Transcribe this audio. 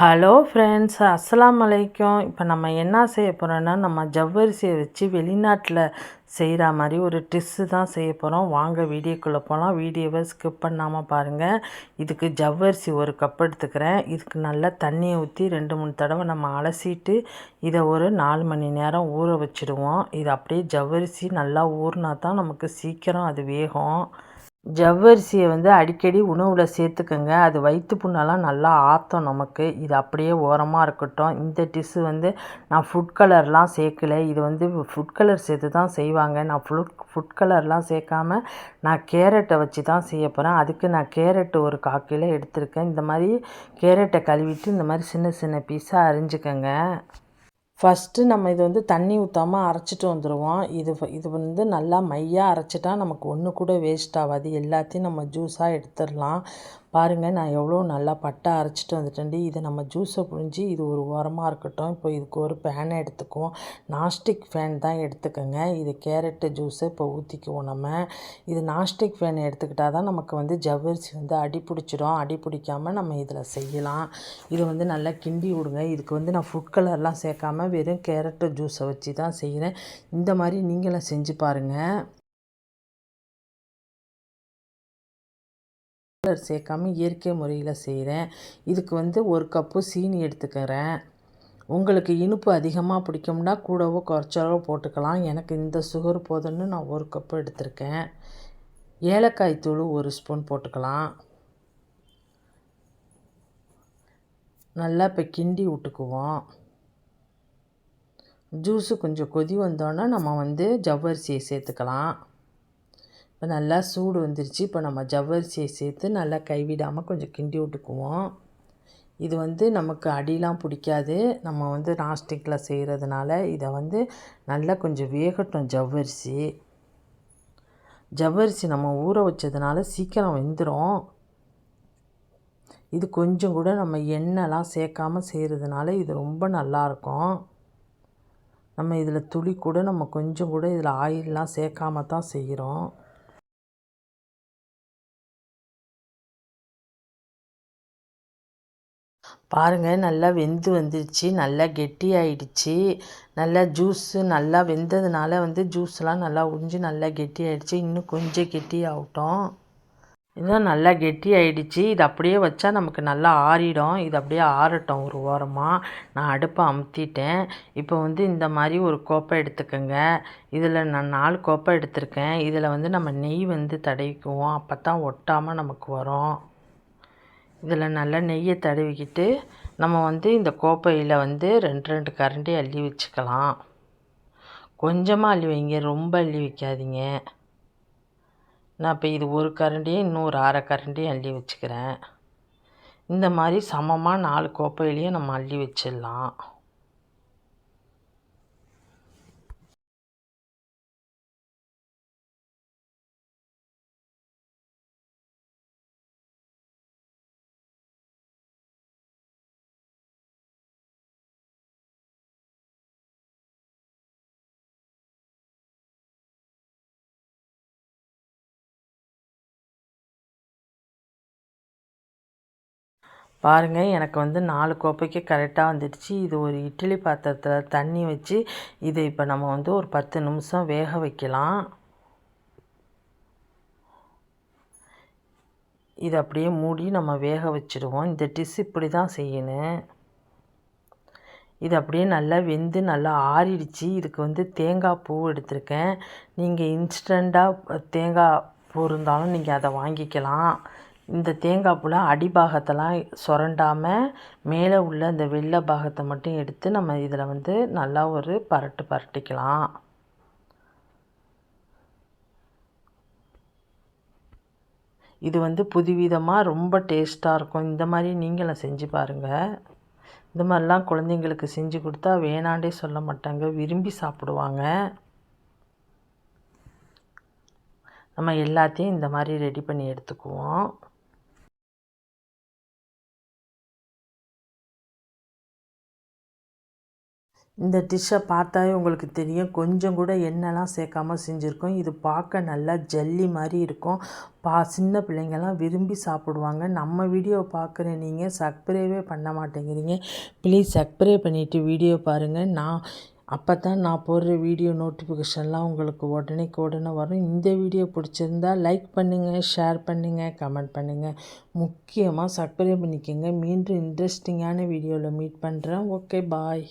Hello friends, அஸ்ஸலாமு அலைக்கும். இப்போ நம்ம என்ன செய்ய போகிறோன்னா, நம்ம ஜவ்வரிசியை வச்சு வெளிநாட்டில் செய்கிற மாதிரி ஒரு டிஷ்ஷு தான் செய்ய போகிறோம். வாங்க வீடியோக்குள்ளே போகலாம். வீடியோவை ஸ்கிப் பண்ணாமல் பாருங்கள். இதுக்கு ஜவ்வரிசி ஒரு கப் எடுத்துக்கிறேன். இதுக்கு நல்லா தண்ணியை ஊற்றி 2-3 தடவை நம்ம அலசிட்டு இதை ஒரு 4 மணி நேரம் ஊற வச்சுடுவோம். இது அப்படியே ஜவ்வரிசி நல்லா ஊறினா தான் நமக்கு சீக்கிரம் அது வேகும். ஜவ்வரிசியை அடிக்கடி உணவில் சேர்த்துக்கங்க. அது வயிற்று புண்ணெல்லாம் நல்லா ஆற்றும் நமக்கு. இது அப்படியே ஓரமாக இருக்கட்டும். இந்த டிஷ்ஷு நான் ஃபுட் கலர்லாம் சேர்க்கல. இது ஃபுட் கலர் சேர்த்து தான் செய்வாங்க. நான் ஃபுட் கலர்லாம் சேர்க்காம நான் கேரட்டை வச்சு தான் செய்ய போகிறேன். அதுக்கு நான் கேரட்டு ஒரு 1/4 கிலோ எடுத்திருக்கேன். இந்த மாதிரி கேரட்டை கழுவிட்டு இந்த மாதிரி சின்ன சின்ன பீஸாக அரிஞ்சுக்கங்க. ஃபஸ்ட்டு நம்ம இது தண்ணி ஊற்றாமல் அரைச்சிட்டு வந்துடுவோம். இது நல்லா மையாக அரைச்சிட்டா நமக்கு ஒன்று கூட வேஸ்ட் ஆகாது. எல்லாத்தையும் நம்ம ஜூஸாக எடுத்துடலாம். பாருங்கள், நான் எவ்வளோ நல்லா பட்டை அரைச்சிட்டு வந்துட்டேன்டி. இதை நம்ம ஜூஸை புழிஞ்சு இது ஒரு ஓரமாக இருக்கட்டும். இப்போ இதுக்கு ஒரு பேனை எடுத்துக்குவோம். நான்ஸ்டிக் ஃபேன் தான் எடுத்துக்கோங்க. இது கேரட்டு ஜூஸை இப்போ ஊற்றிக்குவோம். நம்ம இது நான்ஸ்டிக் ஃபேன் எடுத்துக்கிட்டால் தான் நமக்கு ஜவ்வரிசி அடி பிடிச்சிடும். அடி பிடிக்காமல் நம்ம இதில் செய்யலாம். இது நல்லா கிண்டி விடுங்க. இதுக்கு நான் ஃபுட் கலர்லாம் சேர்க்காம வெறும் கேரட்டு ஜூஸை வச்சு தான் செய்கிறேன். இந்த மாதிரி நீங்களும் செஞ்சு பாருங்கள். கலர் சேர்க்காம இயற்கை முறையில் செய்கிறேன். இதுக்கு 1 கப்பு சீனி எடுத்துக்கிறேன். உங்களுக்கு இனிப்பு அதிகமாக பிடிக்கும்னா கூடவோ குறைச்சாலோ போட்டுக்கலாம். எனக்கு இந்த சுகர் போதுன்னு நான் 1 கப்பு எடுத்திருக்கேன். ஏலக்காய் தூள் 1 ஸ்பூன் போட்டுக்கலாம். நல்லா இப்போ கிண்டி விட்டுக்குவோம். ஜூஸு கொஞ்சம் கொதி வந்தோன்னா நம்ம ஜவ்வரிசியை சேர்த்துக்கலாம். இப்போ நல்லா சூடு வந்துருச்சு. இப்போ நம்ம ஜவ்வரிசியை சேர்த்து நல்லா கைவிடாமல் கொஞ்சம் கிண்டி விட்டுக்குவோம். இது நமக்கு அடிலாம் பிடிக்காது. நம்ம நான்ஸ்டிக்கில் செய்கிறதுனால இதை நல்லா கொஞ்சம் வேகட்டும். ஜவ்வரிசி நம்ம ஊற வச்சதுனால சீக்கிரம் வெந்துடும். இது கொஞ்சம் கூட நம்ம எண்ணெய்லாம் சேர்க்காமல் செய்கிறதுனால இது ரொம்ப நல்லாயிருக்கும். நம்ம இதில் துளி கூட நம்ம கொஞ்சம் கூட இதில் ஆயிலெலாம் சேர்க்காம தான் செய்கிறோம். பாருங்கள், நல்லா வெந்து வந்துடுச்சு. நல்லா கெட்டியாயிடுச்சு. நல்லா ஜூஸு நல்லா வெந்ததுனால ஜூஸ்லாம் நல்லா உறிஞ்சி நல்லா கெட்டியாயிடுச்சு. இன்னும் கொஞ்சம் கெட்டியாகட்டும். இன்னும் நல்லா கெட்டி ஆகிடுச்சு. இது அப்படியே வச்சா நமக்கு நல்லா ஆறிடும். இது அப்படியே ஆறட்டும் ஒரு ஓரமாக. நான் அடுப்பை அமுத்திட்டேன். இப்போ இந்த மாதிரி ஒரு கோப்பை எடுத்துக்கோங்க. இதில் நான் 4 கோப்பை எடுத்திருக்கேன். இதில் நம்ம நெய் தடவிக்குவோம். அப்போ தான் ஒட்டாமல் நமக்கு வரும். இதில் நல்லா நெய்யை தடவிக்கிட்டு நம்ம இந்த கோப்பையில் 2 கரண்டி அள்ளி வச்சுக்கலாம். கொஞ்சமாக அள்ளி வைங்க, ரொம்ப அள்ளி வைக்காதீங்க. நான் இப்போ இது 1 கரண்டியும் இன்னும் ஒரு 1/2 கரண்டியும் அள்ளி வச்சுக்கிறேன். இந்த மாதிரி சமமாக 4 கோப்பையிலையும் நம்ம அள்ளி வச்சிடலாம். பாருங்கள், எனக்கு 4 கோப்பைக்கு கரெக்டாக வந்துடுச்சு. இது ஒரு இட்லி பாத்திரத்தில் தண்ணி வச்சு இதை இப்போ நம்ம ஒரு 10 நிமிஷம் வேக வைக்கலாம். இதை அப்படியே மூடி நம்ம வேக வச்சுடுவோம். இந்த டிஷ் இப்படி தான் செய்யணும். இது அப்படியே நல்லா வெந்து நல்லா ஆறிடுச்சு. இதுக்கு தேங்காய் பூ எடுத்திருக்கேன். நீங்கள் இன்ஸ்டண்ட்டாக தேங்காய் பூ இருந்தாலும் நீங்கள் அதை வாங்கிக்கலாம். இந்த தேங்காய் பூவில் அடிபாகத்தெல்லாம் சுரண்டாமல் மேலே உள்ள இந்த வெள்ளை பாகத்தை மட்டும் எடுத்து நம்ம இதில் நல்லா ஒரு பரட்டிக்கலாம். இது புதுவிதமாக ரொம்ப டேஸ்ட்டாக இருக்கும். இந்த மாதிரி நீங்களும் செஞ்சு பாருங்கள். இந்த மாதிரிலாம் குழந்தைங்களுக்கு செஞ்சு கொடுத்தா வேணாண்டே சொல்ல மாட்டாங்க, விரும்பி சாப்பிடுவாங்க. நம்ம எல்லாத்தையும் இந்த மாதிரி ரெடி பண்ணி எடுத்துக்குவோம். இந்த டிஷ்ஷை பார்த்தாவே உங்களுக்கு தெரியும், கொஞ்சம் கூட எண்ணெய்லாம் சேர்க்காம செஞ்சுருக்கோம். இது பார்க்க நல்லா ஜல்லி மாதிரி இருக்கும். சின்ன பிள்ளைங்கள்லாம் விரும்பி சாப்பிடுவாங்க. நம்ம வீடியோ பார்க்குற நீங்கள் சப்ஸ்கிரைபே பண்ண மாட்டேங்கிறீங்க. ப்ளீஸ் சப்ஸ்கிரைப் பண்ணிவிட்டு வீடியோ பாருங்கள். அப்போ தான் நான் போடுற வீடியோ நோட்டிஃபிகேஷன்லாம் உங்களுக்கு உடனே வரும். இந்த வீடியோ பிடிச்சிருந்தா லைக் பண்ணுங்கள், ஷேர் பண்ணுங்கள், கமெண்ட் பண்ணுங்கள். முக்கியமாக சப்ஸ்கிரைப் பண்ணிக்கோங்க. மீண்டும் இன்ட்ரெஸ்டிங்கான வீடியோவில் மீட் பண்ணுறேன். ஓகே, பாய்.